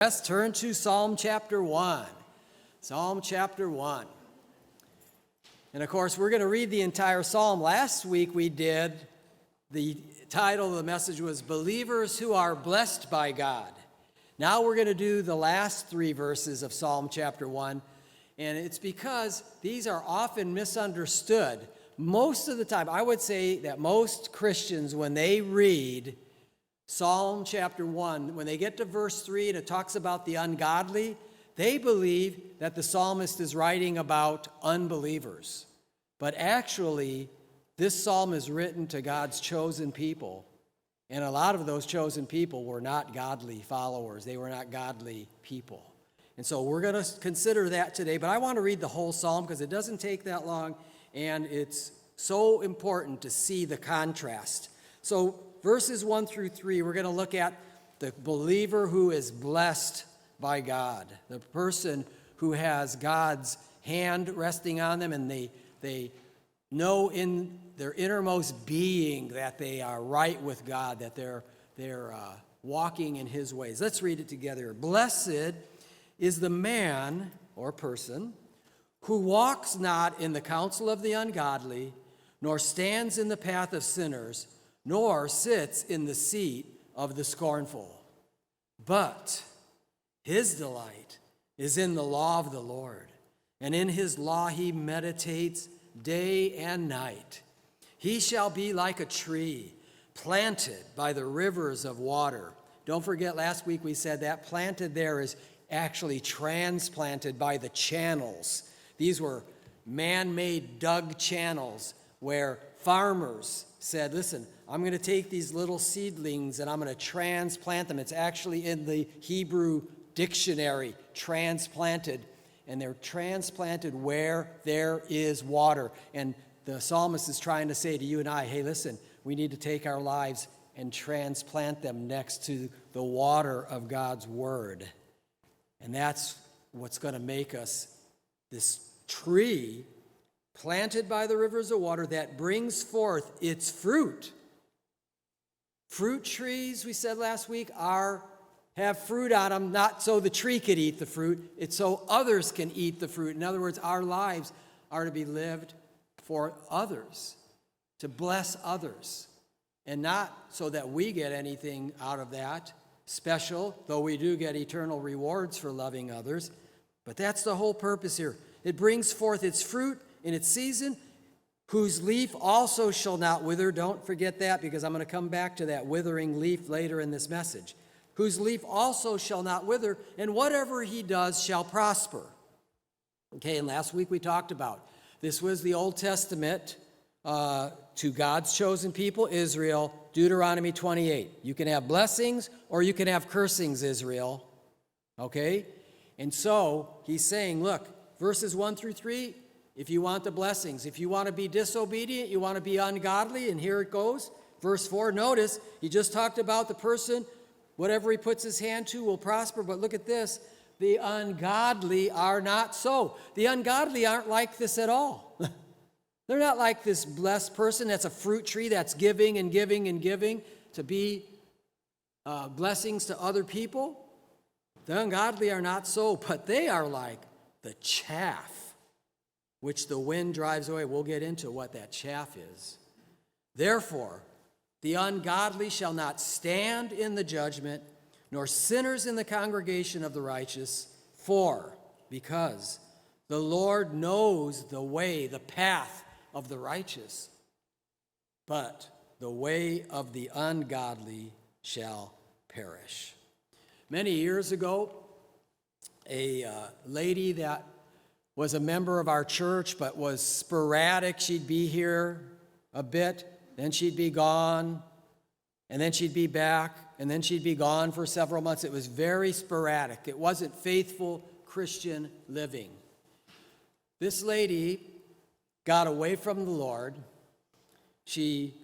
Let's turn to Psalm chapter 1. Psalm chapter 1. And of course, we're going to read the entire psalm. Last week we did, the title of the message was Believers Who Are Blessed by God. Now we're going to do the last three verses of Psalm chapter 1. And it's because these are often misunderstood. Most of the time, I would say that most Christians, when they read Psalm chapter 1, when they get to verse 3 and it talks about the ungodly, they believe that the psalmist is writing about unbelievers. But actually, this psalm is written to God's chosen people. And a lot of those chosen people were not godly followers. They were not godly people. And so we're going to consider that today. But I want to read the whole psalm because it doesn't take that long. And it's so important to see the contrast. So verses 1 through 3, we're going to look at the believer who is blessed by God, the person who has God's hand resting on them, and they know in their innermost being that they are right with God, that they're walking in His ways. Let's read it together. Blessed is the man or person who walks not in the counsel of the ungodly, nor stands in the path of sinners, nor sits in the seat of the scornful. But his delight is in the law of the Lord, and in his law he meditates day and night. He shall be like a tree planted by the rivers of water. Don't forget, last week we said that planted there is actually transplanted by the channels. These were man-made dug channels where farmers said, listen, I'm going to take these little seedlings and I'm going to transplant them. It's actually in the Hebrew dictionary, transplanted. And they're transplanted where there is water. And the psalmist is trying to say to you and I, hey, listen, we need to take our lives and transplant them next to the water of God's word. And that's what's going to make us this tree planted by the rivers of water that brings forth its fruit. Fruit trees, we said last week, have fruit on them, not so the tree could eat the fruit, it's so others can eat the fruit. In other words, our lives are to be lived for others, to bless others, and not so that we get anything out of that special, though we do get eternal rewards for loving others. But that's the whole purpose here. It brings forth its fruit in its season, whose leaf also shall not wither. Don't forget that, because I'm going to come back to that withering leaf later in this message. Whose leaf also shall not wither, and whatever he does shall prosper. Okay, and last week we talked about this was the Old Testament to God's chosen people, Israel, Deuteronomy 28. You can have blessings or you can have cursings, Israel. Okay? And so he's saying, look, verses 1 through 3, if you want the blessings, if you want to be disobedient, you want to be ungodly, and here it goes. Verse 4, notice, he just talked about the person, whatever he puts his hand to will prosper, but look at this. The ungodly are not so. The ungodly aren't like this at all. They're not like this blessed person that's a fruit tree that's giving and giving and giving to be blessings to other people. The ungodly are not so, but they are like the chaff which the wind drives away. We'll get into what that chaff is. Therefore, the ungodly shall not stand in the judgment, nor sinners in the congregation of the righteous. Because the Lord knows the way, the path of the righteous, but the way of the ungodly shall perish. Many years ago, a lady that was a member of our church but was sporadic. She'd be here a bit, then she'd be gone, and then she'd be back, and then she'd be gone for several months. It was very sporadic. It wasn't faithful Christian living. This lady got away from the Lord. She